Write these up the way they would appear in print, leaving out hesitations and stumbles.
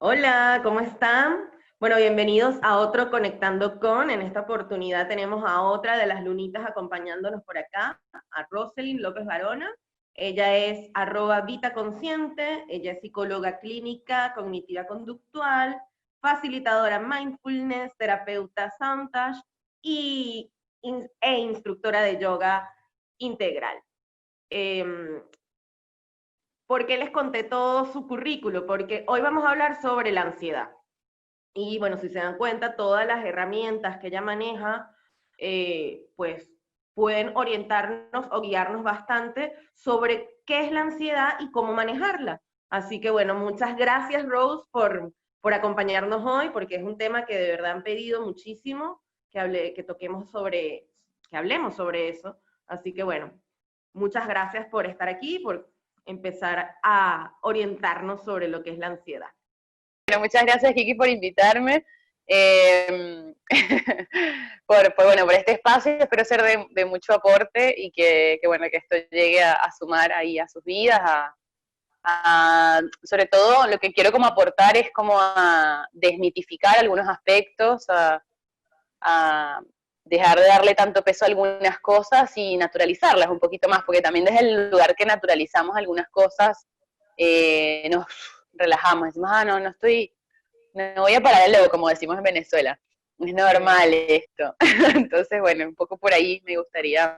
Hola, ¿cómo están? Bueno, bienvenidos a otro Conectando con. En esta oportunidad tenemos a otra de las lunitas acompañándonos por acá, a Roselyn López Varona. Ella es @vitaconsciente, ella es psicóloga clínica, cognitiva conductual, facilitadora mindfulness, terapeuta Santash y, e instructora de yoga integral. Eh, ¿Por qué les conté todo su currículo? Porque hoy vamos a hablar sobre la ansiedad. Y bueno, si se dan cuenta, todas las herramientas que ella maneja, pues pueden orientarnos o guiarnos bastante sobre qué es la ansiedad y cómo manejarla. Así que bueno, muchas gracias Rose por acompañarnos hoy, porque es un tema que de verdad han pedido muchísimo que toquemos sobre, que hablemos sobre eso. Así que bueno, muchas gracias por estar aquí, por empezar a orientarnos sobre lo que es la ansiedad. Bueno, muchas gracias, Kiki, por invitarme, eh, por este espacio. Espero ser de mucho aporte y bueno, que esto llegue a sumar ahí a sus vidas. Sobre todo, lo que quiero como aportar es como a desmitificar algunos aspectos, a dejar de darle tanto peso a algunas cosas y naturalizarlas un poquito más, porque también desde el lugar que naturalizamos algunas cosas, nos relajamos, decimos, no estoy, me voy a parar el lobo, como decimos en Venezuela. Es Sí. normal esto. Entonces, bueno, un poco por ahí me gustaría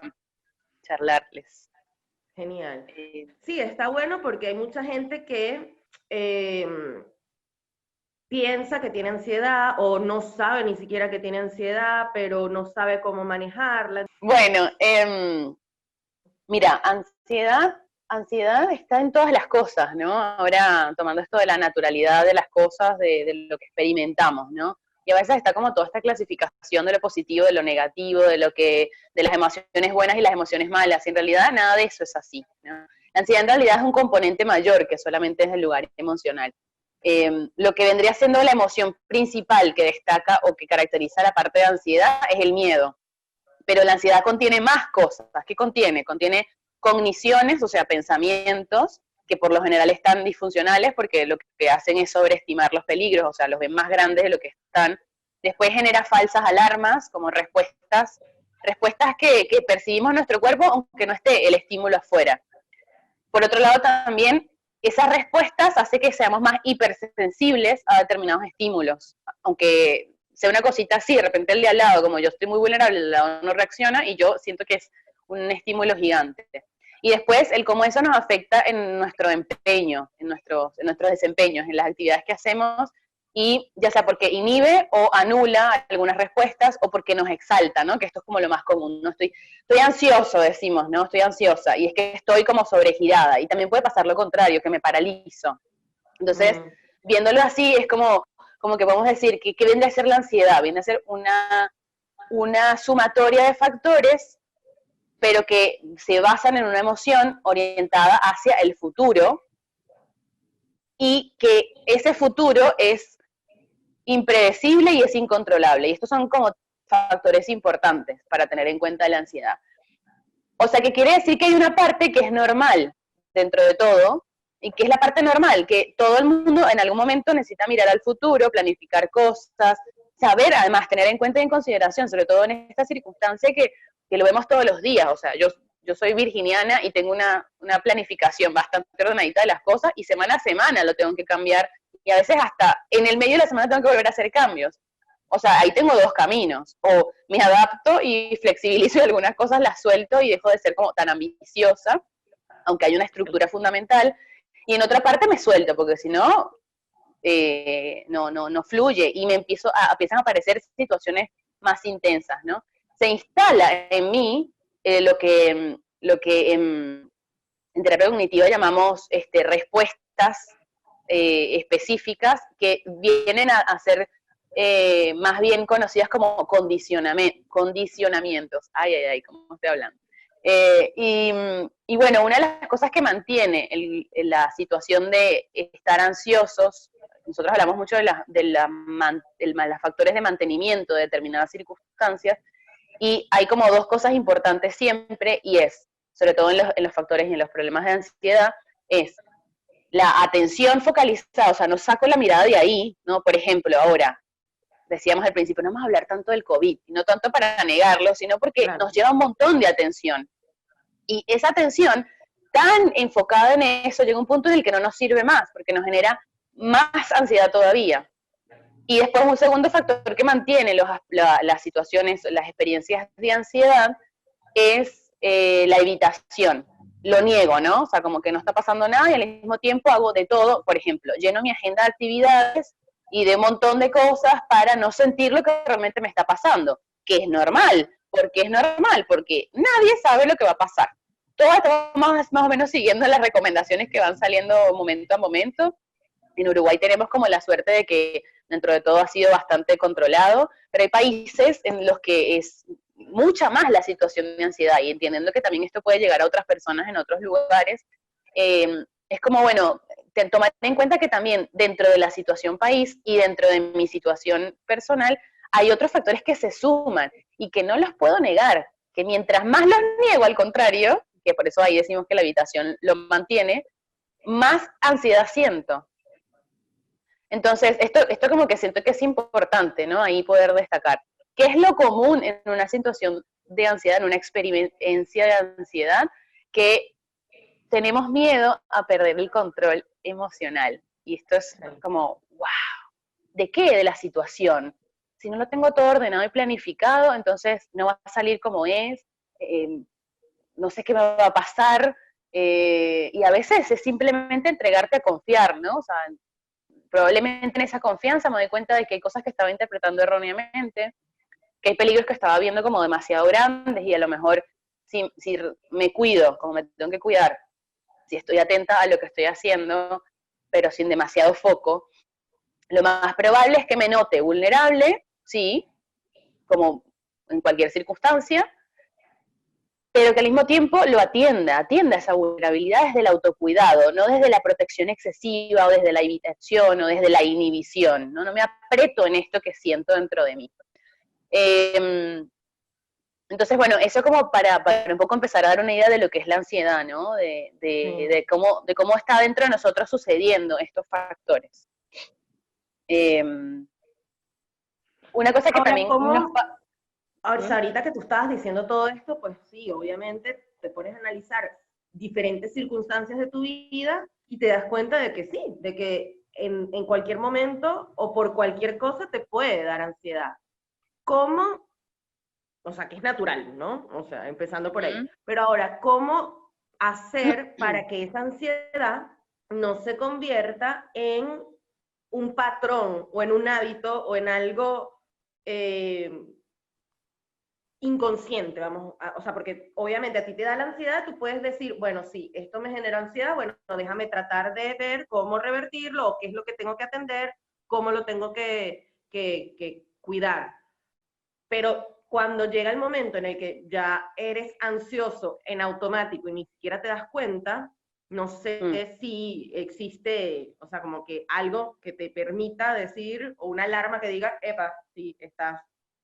charlarles. Genial. Eh, Sí, está bueno porque hay mucha gente que piensa que tiene ansiedad o no sabe ni siquiera que tiene ansiedad, pero no sabe cómo manejarla. bueno, mira, ansiedad está en todas las cosas, ¿no? Ahora tomando esto de la naturalidad de las cosas, de lo que experimentamos, ¿no? Y a veces está como toda esta clasificación de lo positivo, de lo negativo, de las emociones buenas y las emociones malas. Y en realidad nada de eso es así, ¿no? La ansiedad en realidad es un componente mayor que solamente es el lugar emocional. Lo que vendría siendo la emoción principal que destaca o que caracteriza la parte de ansiedad es el miedo. Pero la ansiedad contiene más cosas. ¿Qué contiene? Contiene cogniciones, o sea, pensamientos, que por lo general están disfuncionales porque lo que hacen es sobreestimar los peligros, o sea, los ven más grandes de lo que están. Después genera falsas alarmas, como respuestas que percibimos en nuestro cuerpo, aunque no esté el estímulo afuera. Por otro lado, también esas respuestas hacen que seamos más hipersensibles a determinados estímulos, aunque sea una cosita así, de repente el de al lado, como yo estoy muy vulnerable, el de al lado no reacciona y yo siento que es un estímulo gigante. Y después el cómo eso nos afecta en nuestro empeño, en nuestros desempeños, en las actividades que hacemos, y ya sea porque inhibe o anula algunas respuestas o porque nos exalta, ¿no? Que esto es como lo más común, ¿no? Estoy ansioso, decimos, ¿no? Estoy ansiosa, y es que estoy como sobregirada, y también puede pasar lo contrario, que me paralizo. Entonces, Mm, viéndolo así, es como que podemos decir que viene a ser la ansiedad, viene a ser una sumatoria de factores, pero que se basan en una emoción orientada hacia el futuro, y que ese futuro es impredecible y es incontrolable. Y estos son como factores importantes para tener en cuenta la ansiedad. O sea, que quiere decir que hay una parte que es normal dentro de todo, y que es la parte normal, que todo el mundo en algún momento necesita mirar al futuro, planificar cosas, saber además, tener en cuenta y en consideración, sobre todo en esta circunstancia que lo vemos todos los días. O sea, yo soy virginiana y tengo una planificación bastante ordenadita de las cosas, y semana a semana lo tengo que cambiar, y a veces hasta en el medio de la semana tengo que volver a hacer cambios. O sea, ahí tengo dos caminos: o me adapto y flexibilizo, y algunas cosas las suelto y dejo de ser como tan ambiciosa, aunque hay una estructura fundamental, y en otra parte me suelto, porque si no, no fluye, y empiezan a aparecer situaciones más intensas, ¿no? Se instala en mí lo que en terapia cognitiva llamamos respuestas específicas, que vienen a ser más bien conocidas como condicionamientos. Ay, ¿cómo estoy hablando? Y bueno, una de las cosas que mantiene la situación de estar ansiosos, nosotros hablamos mucho de los factores de mantenimiento de determinadas circunstancias, y hay como dos cosas importantes siempre, y es, sobre todo en los factores y en los problemas de ansiedad, es la atención focalizada, o sea, no saco la mirada de ahí, ¿no? Por ejemplo, ahora, decíamos al principio, no vamos a hablar tanto del COVID, y no tanto para negarlo, sino porque Claro. nos lleva un montón de atención. Y esa atención tan enfocada en eso llega a un punto en el que no nos sirve más, porque nos genera más ansiedad todavía. Y después un segundo factor que mantiene las situaciones, las experiencias de ansiedad, es la evitación. Lo niego, ¿no? O sea, como que no está pasando nada y al mismo tiempo hago de todo. Por ejemplo, lleno mi agenda de actividades y de un montón de cosas para no sentir lo que realmente me está pasando, que es normal. ¿Por qué es normal? Porque nadie sabe lo que va a pasar. Todos estamos más o menos siguiendo las recomendaciones que van saliendo momento a momento. En Uruguay tenemos como la suerte de que dentro de todo ha sido bastante controlado, pero hay países en los que es mucha más la situación de ansiedad, y entendiendo que también esto puede llegar a otras personas en otros lugares, es como, bueno, tomar en cuenta que también dentro de la situación país y dentro de mi situación personal hay otros factores que se suman y que no los puedo negar, que mientras más los niego, al contrario, que por eso ahí decimos que la habitación lo mantiene, más ansiedad siento. Entonces, esto como que siento que es importante, ¿no? Ahí poder destacar. ¿Qué es lo común en una situación de ansiedad, en una experiencia de ansiedad? Que tenemos miedo a perder el control emocional. Y esto es como, wow, ¿de qué? De la situación. Si no lo tengo todo ordenado y planificado, entonces no va a salir como es, no sé qué me va a pasar, y a veces es simplemente entregarte a confiar, ¿no? O sea, probablemente en esa confianza me doy cuenta de que hay cosas que estaba interpretando erróneamente, que hay peligros que estaba viendo como demasiado grandes, y a lo mejor si me cuido, como me tengo que cuidar, si estoy atenta a lo que estoy haciendo, pero sin demasiado foco, lo más probable es que me note vulnerable, sí, como en cualquier circunstancia, pero que al mismo tiempo lo atienda esa vulnerabilidad desde el autocuidado, no desde la protección excesiva o desde la evitación o desde la inhibición, ¿no? No me aprieto en esto que siento dentro de mí. Entonces, bueno, eso como para un poco empezar a dar una idea de lo que es la ansiedad, ¿no? De cómo está dentro de nosotros sucediendo estos factores. Una cosa que Ahora, también nos... ahorita que tú estabas diciendo todo esto, pues sí, obviamente te pones a analizar diferentes circunstancias de tu vida y te das cuenta de que sí, de que en cualquier momento o por cualquier cosa te puede dar ansiedad. ¿Cómo? O sea, que es natural, ¿no? O sea, empezando por ahí. Pero ahora, ¿cómo hacer para que esa ansiedad no se convierta en un patrón o en un hábito o en algo inconsciente, o sea, porque obviamente a ti te da la ansiedad, tú puedes decir, bueno, sí, esto me genera ansiedad, bueno, déjame tratar de ver cómo revertirlo, o qué es lo que tengo que atender, cómo lo tengo que cuidar. Pero cuando llega el momento en el que ya eres ansioso en automático y ni siquiera te das cuenta, no sé si existe, o sea, como que algo que te permita decir, o una alarma que diga, epa, sí,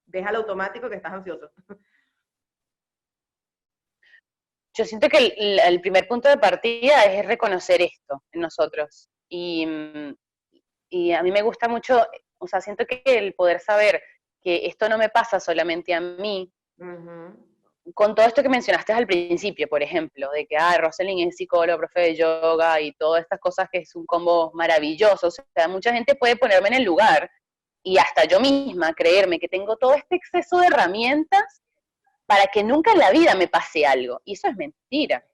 déjalo automático que estás ansioso. Yo siento que el primer punto de partida es reconocer esto en nosotros. Y a mí me gusta mucho, o sea, siento que el poder saber que esto no me pasa solamente a mí, con todo esto que mencionaste al principio, por ejemplo, de que Rosalind es psicóloga, profe de yoga y todas estas cosas, que es un combo maravilloso. O sea, mucha gente puede ponerme en el lugar, y hasta yo misma creerme que tengo todo este exceso de herramientas para que nunca en la vida me pase algo. Y eso es mentira.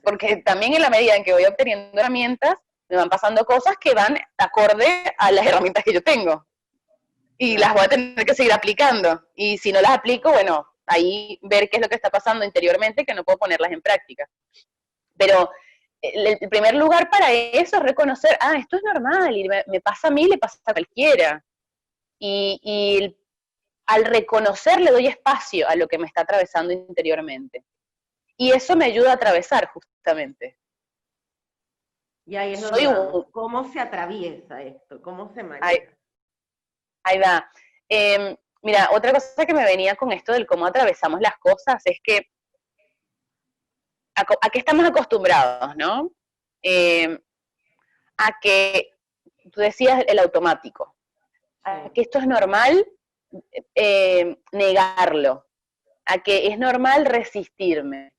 Porque también en la medida en que voy obteniendo herramientas, me van pasando cosas que van acorde a las herramientas que yo tengo. Y las voy a tener que seguir aplicando. Y si no las aplico, bueno, ahí ver qué es lo que está pasando interiormente, que no puedo ponerlas en práctica. Pero el primer lugar para eso es reconocer, esto es normal, y me pasa a mí, le pasa a cualquiera. Y al reconocer le doy espacio a lo que me está atravesando interiormente. Y eso me ayuda a atravesar, justamente. Y ahí es donde vamos. ¿Cómo se atraviesa esto? ¿Cómo se maneja? Ahí va. Mira, otra cosa que me venía con esto del cómo atravesamos las cosas es que a qué estamos acostumbrados, ¿no? a que, tú decías el automático, a que esto es normal negarlo, a que es normal resistirme.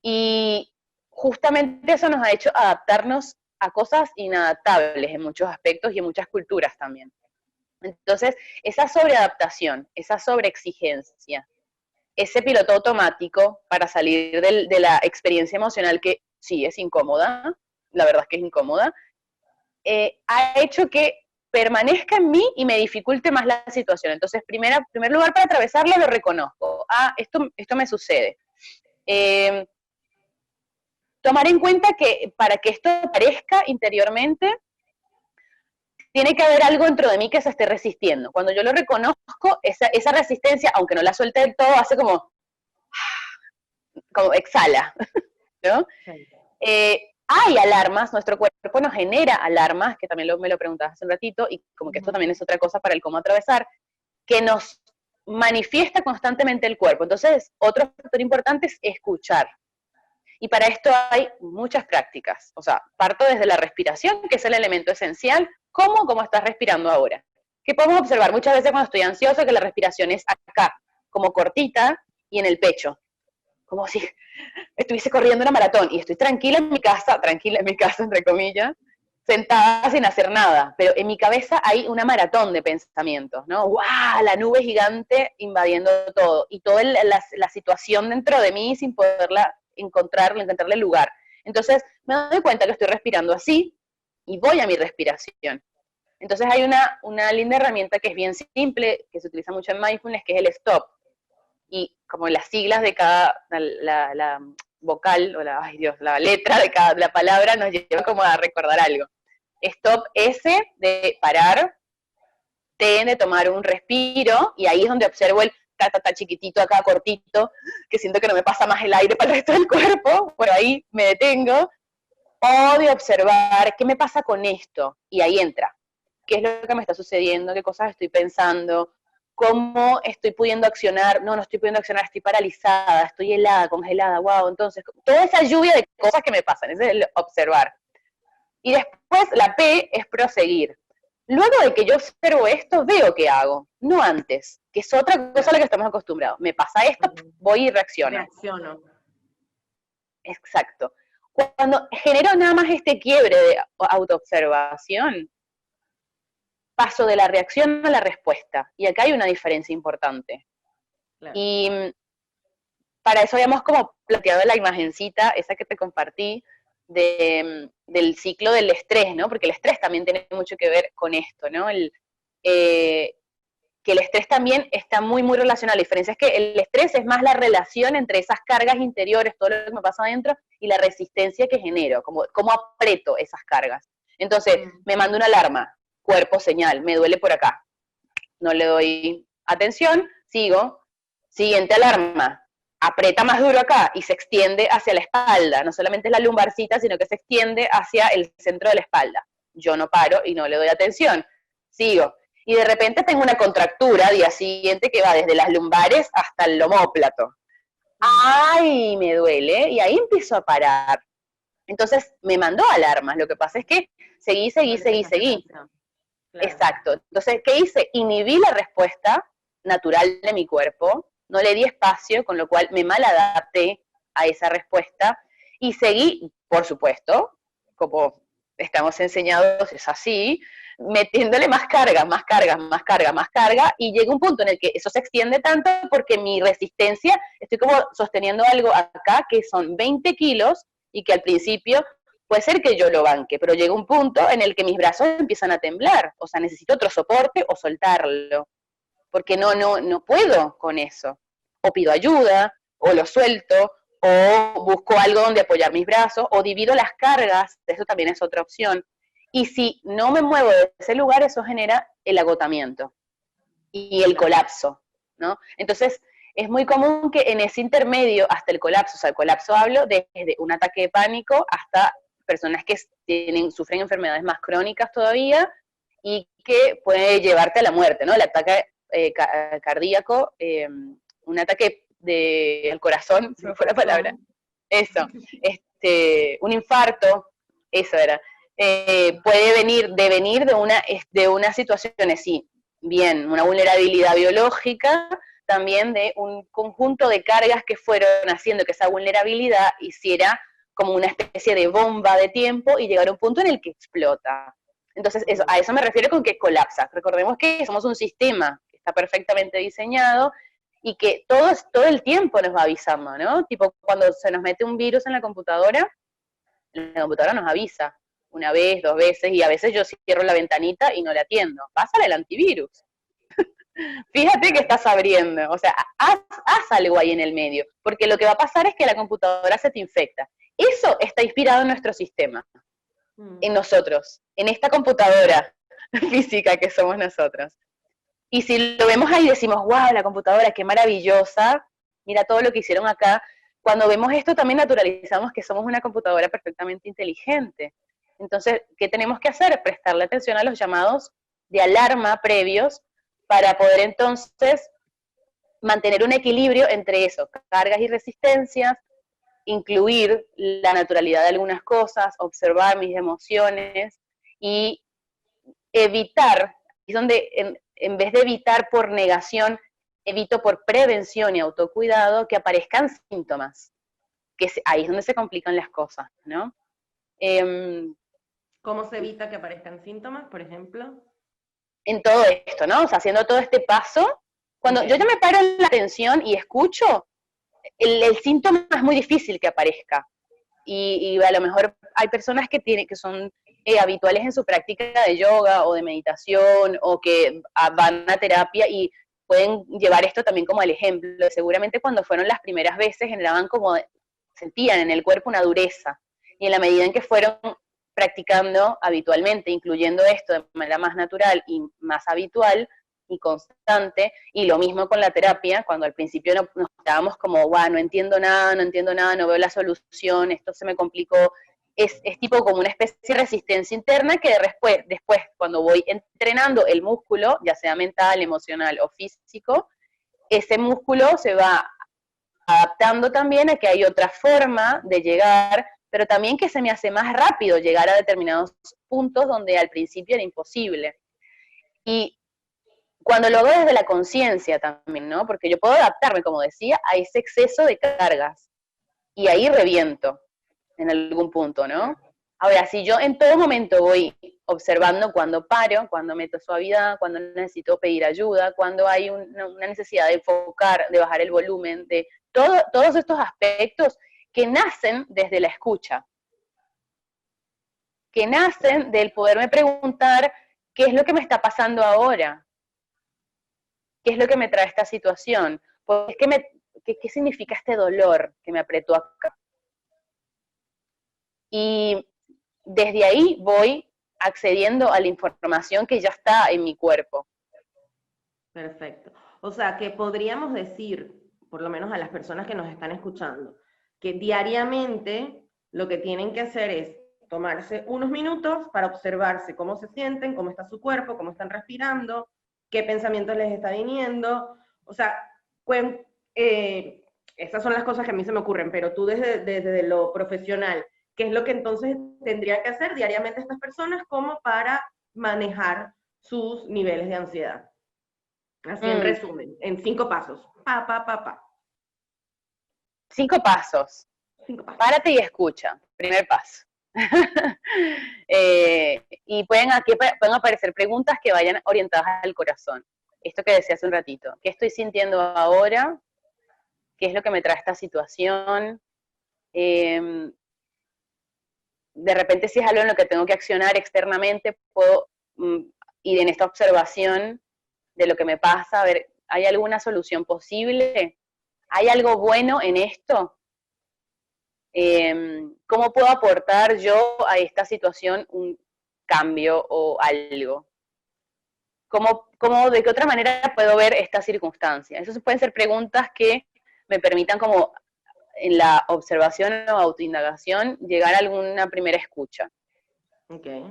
Y justamente eso nos ha hecho adaptarnos a cosas inadaptables en muchos aspectos y en muchas culturas también. Entonces, esa sobreadaptación, esa sobreexigencia, ese piloto automático para salir de la experiencia emocional que sí es incómoda, la verdad es que es incómoda, ha hecho que permanezca en mí y me dificulte más la situación. Entonces, en primer lugar, para atravesarlo lo reconozco. Esto me sucede. Tomar en cuenta que para que esto aparezca interiormente, tiene que haber algo dentro de mí que se esté resistiendo. Cuando yo lo reconozco, esa resistencia, aunque no la suelte del todo, hace como exhala, ¿no? Sí. Hay alarmas, nuestro cuerpo nos genera alarmas, que también me lo preguntabas hace un ratito, y como que esto también es otra cosa para el cómo atravesar, que nos manifiesta constantemente el cuerpo. Entonces, otro factor importante es escuchar. Y para esto hay muchas prácticas. O sea, parto desde la respiración, que es el elemento esencial. ¿Cómo estás respirando ahora? Que podemos observar muchas veces cuando estoy ansiosa que la respiración es acá, como cortita y en el pecho. Como si estuviese corriendo una maratón y estoy tranquila en mi casa, entre comillas, sentada sin hacer nada, pero en mi cabeza hay una maratón de pensamientos, ¿no? ¡Guau! La nube gigante invadiendo todo, y toda la situación dentro de mí sin poderla encontrarle lugar. Entonces me doy cuenta que estoy respirando así, y voy a mi respiración. Entonces hay una linda herramienta que es bien simple, que se utiliza mucho en mindfulness, que es el stop. Y como las siglas de cada, la vocal, o la letra de cada palabra nos lleva como a recordar algo. Stop, S de parar, T de tomar un respiro, y ahí es donde observo el ta chiquitito acá, cortito, que siento que no me pasa más el aire para el resto del cuerpo, por ahí me detengo, o de observar qué me pasa con esto, y ahí entra. ¿Qué es lo que me está sucediendo? ¿Qué cosas estoy pensando? ¿Cómo estoy pudiendo accionar? No estoy pudiendo accionar, estoy paralizada, estoy helada, congelada, wow. Entonces, toda esa lluvia de cosas que me pasan, ese es el observar. Y después la P es proseguir. Luego de que yo observo esto, veo qué hago, no antes, que es otra cosa a la que estamos acostumbrados. Me pasa esto, voy y reacciono. Exacto. Cuando genero nada más este quiebre de autoobservación, paso de la reacción a la respuesta. Y acá hay una diferencia importante. Claro. Y para eso habíamos como planteado la imagencita, esa que te compartí, del ciclo del estrés, ¿no? Porque el estrés también tiene mucho que ver con esto, ¿no? Que el estrés también está muy, muy relacionado. La diferencia es que el estrés es más la relación entre esas cargas interiores, todo lo que me pasa adentro, y la resistencia que genero, cómo aprieto esas cargas. Entonces, me mando una alarma, cuerpo, señal, me duele por acá. No le doy atención, sigo. Siguiente alarma, aprieta más duro acá y se extiende hacia la espalda. No solamente es la lumbarcita, sino que se extiende hacia el centro de la espalda. Yo no paro y no le doy atención. Sigo. Y de repente tengo una contractura día siguiente que va desde las lumbares hasta el omóplato. ¡Ay! Me duele. Y ahí empiezo a parar. Entonces me mandó alarmas. Lo que pasa es que seguí. Claro. Exacto. Entonces, ¿qué hice? Inhibí la respuesta natural de mi cuerpo, no le di espacio, con lo cual me maladapté a esa respuesta y seguí, por supuesto, como estamos enseñados, es así, metiéndole más carga, y llega un punto en el que eso se extiende tanto porque mi resistencia, estoy como sosteniendo algo acá que son 20 kilos y que al principio puede ser que yo lo banque, pero llega un punto en el que mis brazos empiezan a temblar, o sea, necesito otro soporte o soltarlo, porque no puedo con eso. O pido ayuda, o lo suelto, o busco algo donde apoyar mis brazos, o divido las cargas, eso también es otra opción. Y si no me muevo de ese lugar, eso genera el agotamiento y el colapso, ¿no? Entonces, es muy común que en ese intermedio, hasta el colapso, o sea, el colapso hablo desde un ataque de pánico hasta personas que sufren enfermedades más crónicas todavía y que puede llevarte a la muerte, ¿no? El ataque cardíaco, un ataque al corazón, se me fue la palabra, eso, un infarto, eso era. puede devenir de una situación así, bien, una vulnerabilidad biológica, también de un conjunto de cargas que fueron haciendo que esa vulnerabilidad hiciera como una especie de bomba de tiempo y llegar a un punto en el que explota. Entonces, a eso me refiero con que colapsa. Recordemos que somos un sistema que está perfectamente diseñado y que todo el tiempo nos va avisando, ¿no? Tipo, cuando se nos mete un virus en la computadora nos avisa una vez, dos veces, y a veces yo cierro la ventanita y no la atiendo. Pásale el antivirus. Fíjate que estás abriendo, o sea, haz algo ahí en el medio, porque lo que va a pasar es que la computadora se te infecta. Eso está inspirado en nuestro sistema, en nosotros, en esta computadora física que somos nosotros. Y si lo vemos ahí decimos, wow, la computadora, qué maravillosa, mira todo lo que hicieron acá. Cuando vemos esto también naturalizamos que somos una computadora perfectamente inteligente. Entonces, ¿qué tenemos que hacer? Prestarle atención a los llamados de alarma previos para poder entonces mantener un equilibrio entre eso, cargas y resistencias, incluir la naturalidad de algunas cosas, observar mis emociones y evitar, es donde en vez de evitar por negación, evito por prevención y autocuidado que aparezcan síntomas, que ahí es donde se complican las cosas, ¿no? ¿Cómo se evita que aparezcan síntomas, por ejemplo? En todo esto, ¿no? O sea, haciendo todo este paso, cuando yo ya me paro en la atención y escucho, el síntoma es muy difícil que aparezca. Y a lo mejor hay personas que son habituales en su práctica de yoga o de meditación o que van a terapia y pueden llevar esto también como el ejemplo. Seguramente cuando fueron las primeras veces sentían en el cuerpo una dureza y en la medida en que fueron practicando habitualmente, incluyendo esto de manera más natural y más habitual y constante, y lo mismo con la terapia, cuando al principio nos estábamos como, wow, no entiendo nada, no veo la solución, esto se me complicó, es tipo como una especie de resistencia interna que después, cuando voy entrenando el músculo, ya sea mental, emocional o físico, ese músculo se va adaptando también a que hay otra forma de llegar, pero también que se me hace más rápido llegar a determinados puntos donde al principio era imposible. Y cuando lo hago desde la conciencia también, ¿no? Porque yo puedo adaptarme, como decía, a ese exceso de cargas. Y ahí reviento en algún punto, ¿no? Ahora, si yo en todo momento voy observando cuando paro, cuando meto suavidad, cuando necesito pedir ayuda, cuando hay una necesidad de enfocar, de bajar el volumen, de todos estos aspectos que nacen desde la escucha, que nacen del poderme preguntar qué es lo que me está pasando ahora, qué es lo que me trae esta situación, porque ¿qué significa este dolor que me apretó acá? Y desde ahí voy accediendo a la información que ya está en mi cuerpo. Perfecto. O sea, que podríamos decir, por lo menos a las personas que nos están escuchando, que diariamente lo que tienen que hacer es tomarse unos minutos para observarse cómo se sienten, cómo está su cuerpo, cómo están respirando, qué pensamientos les está viniendo. O sea, esas son las cosas que a mí se me ocurren, pero tú desde lo profesional, ¿qué es lo que entonces tendrían que hacer diariamente estas personas como para manejar sus niveles de ansiedad? Así en resumen, en 5 pasos. 5 pasos. 5 pasos. Párate y escucha. Primer paso. Y pueden aparecer preguntas que vayan orientadas al corazón. Esto que decía hace un ratito. ¿Qué estoy sintiendo ahora? ¿Qué es lo que me trae esta situación? De repente, si es algo en lo que tengo que accionar externamente, puedo ir en esta observación de lo que me pasa, a ver, ¿hay alguna solución posible? ¿Hay algo bueno en esto? ¿Cómo puedo aportar yo a esta situación un cambio o algo? ¿De qué otra manera puedo ver esta circunstancia? Esas pueden ser preguntas que me permitan como en la observación o autoindagación llegar a alguna primera escucha. Okay.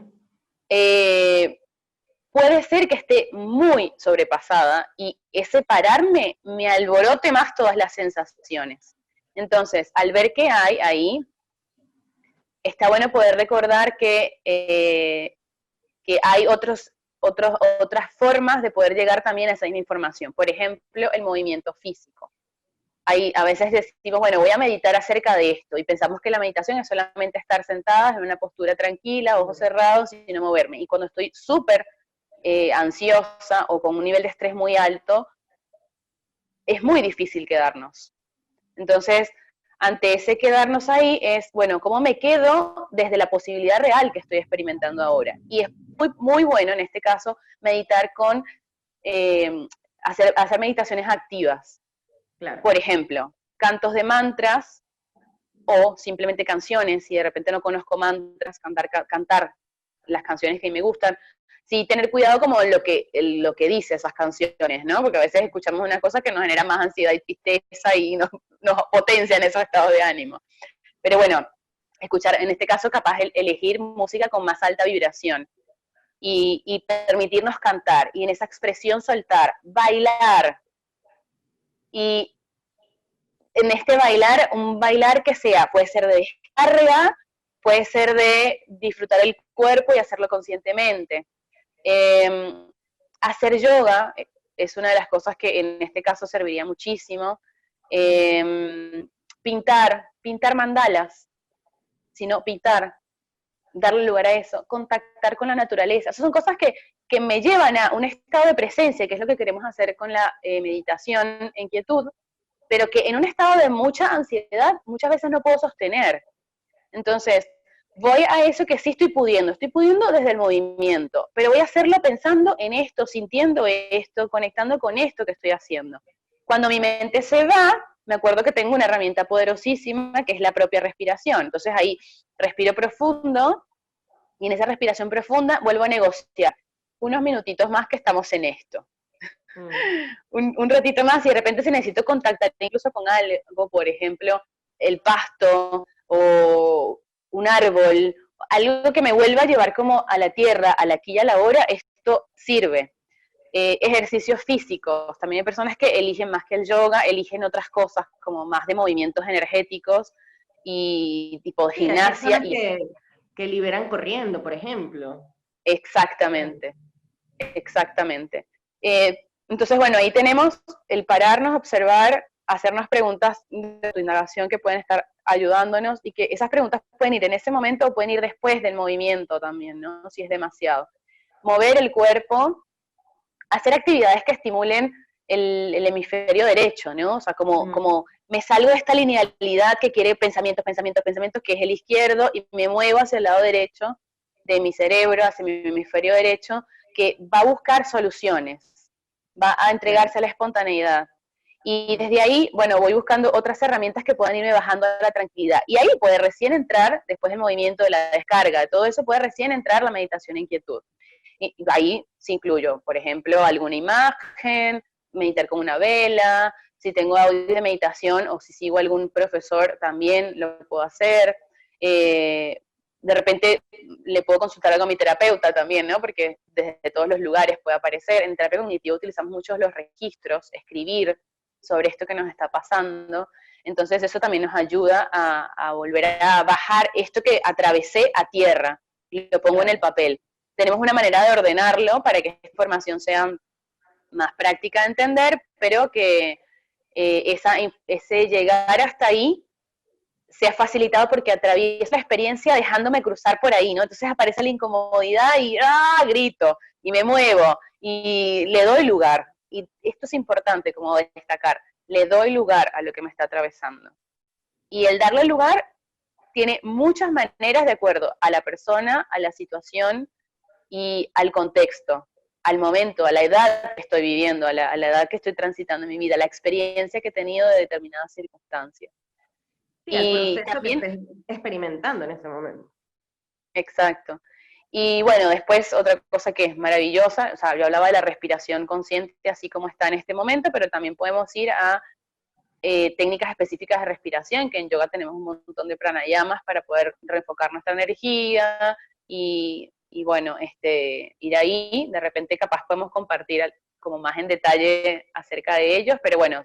Puede ser que esté muy sobrepasada y ese pararme me alborote más todas las sensaciones. Entonces, al ver qué hay ahí, está bueno poder recordar que hay otras formas de poder llegar también a esa misma información. Por ejemplo, el movimiento físico. A veces decimos, bueno, voy a meditar acerca de esto, y pensamos que la meditación es solamente estar sentadas en una postura tranquila, ojos cerrados y no moverme. Y cuando estoy súper ansiosa o con un nivel de estrés muy alto, es muy difícil quedarnos. Entonces, ante ese quedarnos ahí es, bueno, ¿cómo me quedo desde la posibilidad real que estoy experimentando ahora? Y es muy, muy bueno en este caso meditar con, hacer meditaciones activas. Claro. Por ejemplo, cantos de mantras o simplemente canciones. Si de repente no conozco mantras, cantar las canciones que me gustan. Sí, tener cuidado como lo que dice esas canciones, ¿no? Porque a veces escuchamos una cosa que nos genera más ansiedad y tristeza y nos potencian esos estados de ánimo. Pero bueno, escuchar, en este caso, capaz elegir música con más alta vibración y permitirnos cantar y en esa expresión soltar, bailar. Y en este bailar, un bailar que sea, puede ser de descarga, puede ser de disfrutar el cuerpo y hacerlo conscientemente. Hacer yoga es una de las cosas que en este caso serviría muchísimo. Pintar mandalas, sino pintar, darle lugar a eso, contactar con la naturaleza. Esas son cosas que me llevan a un estado de presencia, que es lo que queremos hacer con la meditación en quietud, pero que en un estado de mucha ansiedad muchas veces no puedo sostener. Entonces, voy a eso que sí estoy pudiendo desde el movimiento, pero voy a hacerlo pensando en esto, sintiendo esto, conectando con esto que estoy haciendo. Cuando mi mente se va, me acuerdo que tengo una herramienta poderosísima que es la propia respiración. Entonces ahí respiro profundo y en esa respiración profunda vuelvo a negociar unos minutitos más que estamos en esto. Un ratito más y de repente si necesito contactar incluso con algo, por ejemplo, el pasto o un árbol, algo que me vuelva a llevar como a la tierra, a la aquí y a la ahora, esto sirve. Ejercicios físicos, también hay personas que eligen más que el yoga, eligen otras cosas como más de movimientos energéticos y tipo de gimnasia. Que liberan corriendo, por ejemplo. Exactamente, exactamente. Entonces, bueno, ahí tenemos el pararnos, observar, hacernos preguntas de tu indagación que pueden estar ayudándonos y que esas preguntas pueden ir en ese momento o pueden ir después del movimiento también, ¿no? Si es demasiado. Mover el cuerpo, hacer actividades que estimulen el hemisferio derecho, ¿no? O sea, como me salgo de esta linealidad que quiere pensamientos, que es el izquierdo, y me muevo hacia el lado derecho de mi cerebro, hacia mi hemisferio derecho, que va a buscar soluciones, va a entregarse a la espontaneidad. Y desde ahí, bueno, voy buscando otras herramientas que puedan irme bajando a la tranquilidad. Y ahí puede recién entrar, después del movimiento de la descarga, todo eso puede recién entrar la meditación en quietud. Y ahí sí incluyo, por ejemplo, alguna imagen, meditar con una vela, si tengo audio de meditación o si sigo algún profesor también lo puedo hacer. De repente le puedo consultar algo a mi terapeuta también, ¿no? Porque desde todos los lugares puede aparecer. En terapia cognitiva utilizamos muchos los registros, escribir sobre esto que nos está pasando. Entonces eso también nos ayuda a volver a bajar esto que atravesé a tierra y lo pongo en el papel. Tenemos una manera de ordenarlo para que esta información sea más práctica de entender, pero que ese llegar hasta ahí sea facilitado porque atravieso la experiencia dejándome cruzar por ahí, ¿no? Entonces aparece la incomodidad y grito, y me muevo, y le doy lugar. Y esto es importante como destacar, le doy lugar a lo que me está atravesando. Y el darle lugar tiene muchas maneras de acuerdo a la persona, a la situación y al contexto, al momento, a la edad que estoy viviendo, a la edad que estoy transitando en mi vida, a la experiencia que he tenido de determinadas circunstancias. Sí, el proceso también, que estés experimentando en ese momento. Exacto. Y bueno, después otra cosa que es maravillosa, o sea, yo hablaba de la respiración consciente así como está en este momento, pero también podemos ir a técnicas específicas de respiración, que en yoga tenemos un montón de pranayamas para poder reenfocar nuestra energía y bueno, ir ahí, de repente capaz podemos compartir como más en detalle acerca de ellos, pero bueno,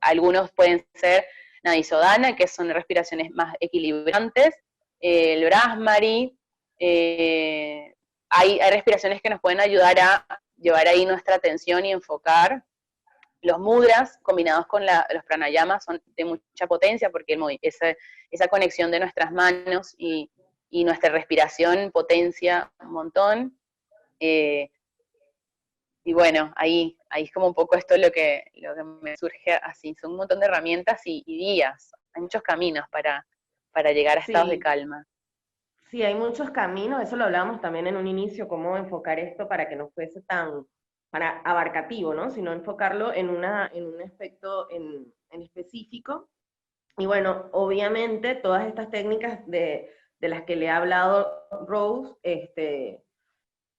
algunos pueden ser Nadisodhana, que son respiraciones más equilibrantes, el Brahmari, hay respiraciones que nos pueden ayudar a llevar ahí nuestra atención y enfocar. Los mudras combinados con los pranayamas son de mucha potencia porque esa conexión de nuestras manos y nuestra respiración potencia un montón. Y bueno, ahí es como un poco esto lo que me surge así. Son un montón de herramientas y guías. Hay muchos caminos para llegar a estados de Sí, calma. sí, hay muchos caminos, eso lo hablábamos también en un inicio, cómo enfocar esto para que no fuese tan abarcativo, ¿no? Sino enfocarlo en un aspecto en específico. Y bueno, obviamente todas estas técnicas de las que le ha hablado Rose,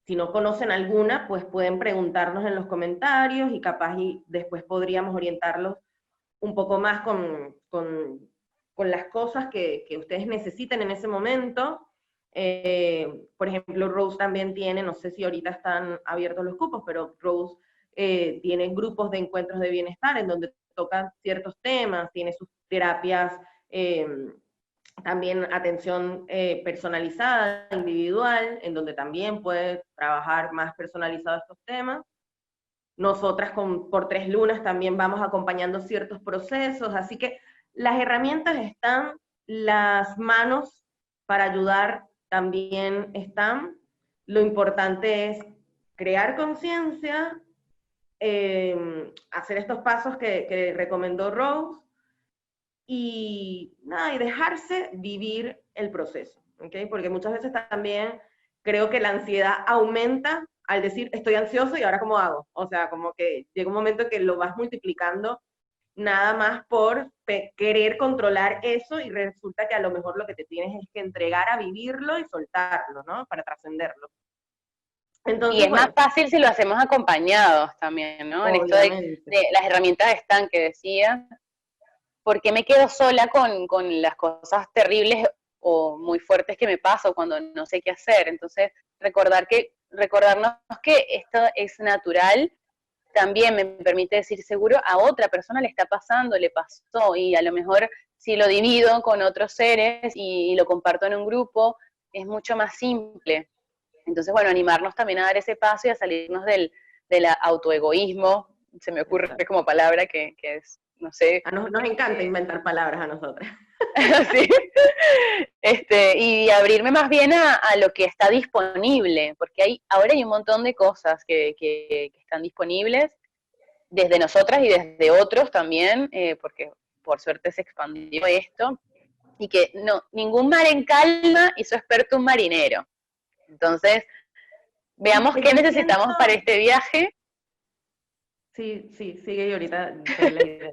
si no conocen alguna, pues pueden preguntarnos en los comentarios y capaz y después podríamos orientarlos un poco más con las cosas que ustedes necesiten en ese momento. Por ejemplo, Rose también tiene, no sé si ahorita están abiertos los cupos, pero Rose tiene grupos de encuentros de bienestar en donde tocan ciertos temas, tiene sus terapias, también atención personalizada, individual, en donde también puede trabajar más personalizado estos temas. Nosotras por 3 lunas también vamos acompañando ciertos procesos, así que las herramientas están, las manos para ayudar también están. Lo importante es crear conciencia, hacer estos pasos que recomendó Rose, y nada, y dejarse vivir el proceso, ¿okay? Porque muchas veces también creo que la ansiedad aumenta al decir estoy ansioso y ahora cómo hago, o sea, como que llega un momento que lo vas multiplicando nada más por querer controlar eso y resulta que a lo mejor lo que te tienes es que entregar a vivirlo y soltarlo, ¿no? Para trascenderlo. Y Entonces, es más bueno, fácil si lo hacemos acompañados también, ¿no? En esto obviamente. de las herramientas están que decía, ¿por qué me quedo sola con las cosas terribles o muy fuertes que me pasan cuando no sé qué hacer? Entonces, recordarnos que esto es natural, también me permite decir, seguro a otra persona le está pasando, le pasó, y a lo mejor si lo divido con otros seres y lo comparto en un grupo, es mucho más simple. Entonces, bueno, animarnos también a dar ese paso y a salirnos del autoegoísmo, se me ocurre Exacto. como palabra que es, no sé, Nos encanta inventar palabras a nosotras. sí. Y abrirme más bien a lo que está disponible, porque ahora hay un montón de cosas que están disponibles desde nosotras y desde otros también, porque por suerte se expandió esto, y que no, ningún mar en calma hizo experto un marinero. Entonces, veamos Y qué yo siento, necesitamos para este viaje. sí, sí, sigue y ahorita doy la idea.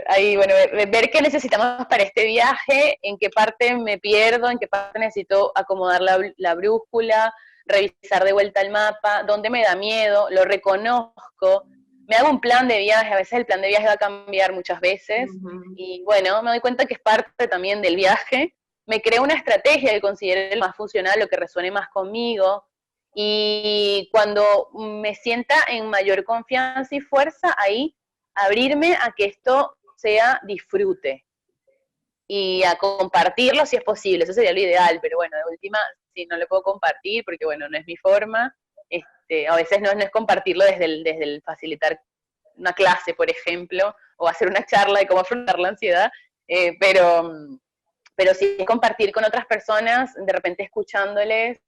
Ahí, bueno, ver qué necesitamos para este viaje, en qué parte me pierdo, en qué parte necesito acomodar la brújula, revisar de vuelta el mapa, dónde me da miedo, lo reconozco, me hago un plan de viaje, a veces el plan de viaje va a cambiar muchas veces, Ujú. y bueno, me doy cuenta que es parte también del viaje, me creo una estrategia que considere más funcional, lo que resuene más conmigo, y cuando me sienta en mayor confianza y fuerza, ahí abrirme a que esto sea disfrute y a compartirlo si es posible, eso sería lo ideal, pero bueno, de última, si no lo puedo compartir, porque bueno, no es mi forma, a veces no es compartirlo desde el facilitar una clase, por ejemplo, o hacer una charla de cómo afrontar la ansiedad, pero sí es compartir con otras personas, de repente escuchándoles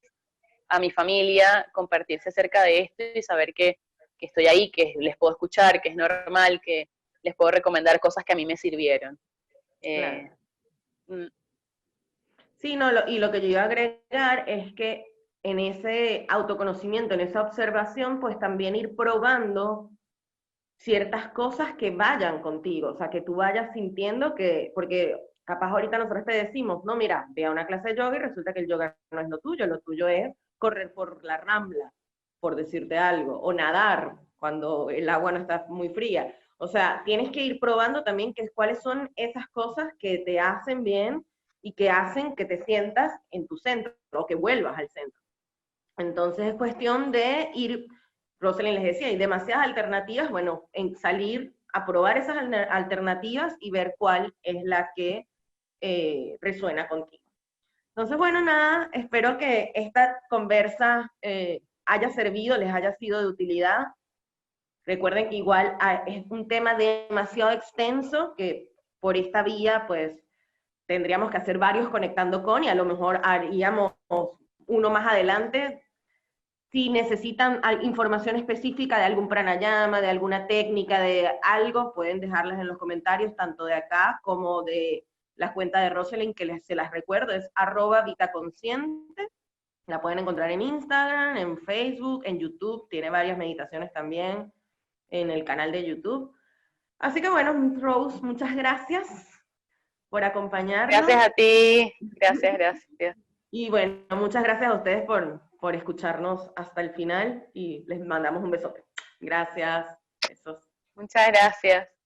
a mi familia, compartirse acerca de esto y saber que estoy ahí, que les puedo escuchar, que es normal, que les puedo recomendar cosas que a mí me sirvieron. Claro. Eh, mm, Sí, no, y lo que yo iba a agregar es que en ese autoconocimiento, en esa observación, pues también ir probando ciertas cosas que vayan contigo, o sea, que tú vayas sintiendo que, porque capaz ahorita nosotros te decimos, no, mira, ve a una clase de yoga y resulta que el yoga no es lo tuyo es correr por la rambla, por decirte algo, o nadar cuando el agua no está muy fría. O sea, tienes que ir probando también cuáles son esas cosas que te hacen bien y que hacen que te sientas en tu centro, o que vuelvas al centro. Entonces es cuestión de ir, Rosalind les decía, hay demasiadas alternativas, bueno, en salir a probar esas alternativas y ver cuál es la que resuena contigo. Entonces, bueno, nada, espero que esta conversa haya servido, les haya sido de utilidad. Recuerden que igual es un tema demasiado extenso que por esta vía, pues, tendríamos que hacer varios conectando con y a lo mejor haríamos uno más adelante. Si necesitan información específica de algún pranayama, de alguna técnica, de algo, pueden dejarlas en los comentarios, tanto de acá como de la cuenta de Rosalind, que se las recuerdo, es @vitaconsciente. La pueden encontrar en Instagram, en Facebook, en YouTube, tiene varias meditaciones también en el canal de YouTube. Así que bueno, Rose, muchas gracias por acompañarnos. Gracias a ti, gracias. Y bueno, muchas gracias a ustedes por escucharnos hasta el final y les mandamos un besote. Gracias. Besos. Muchas gracias.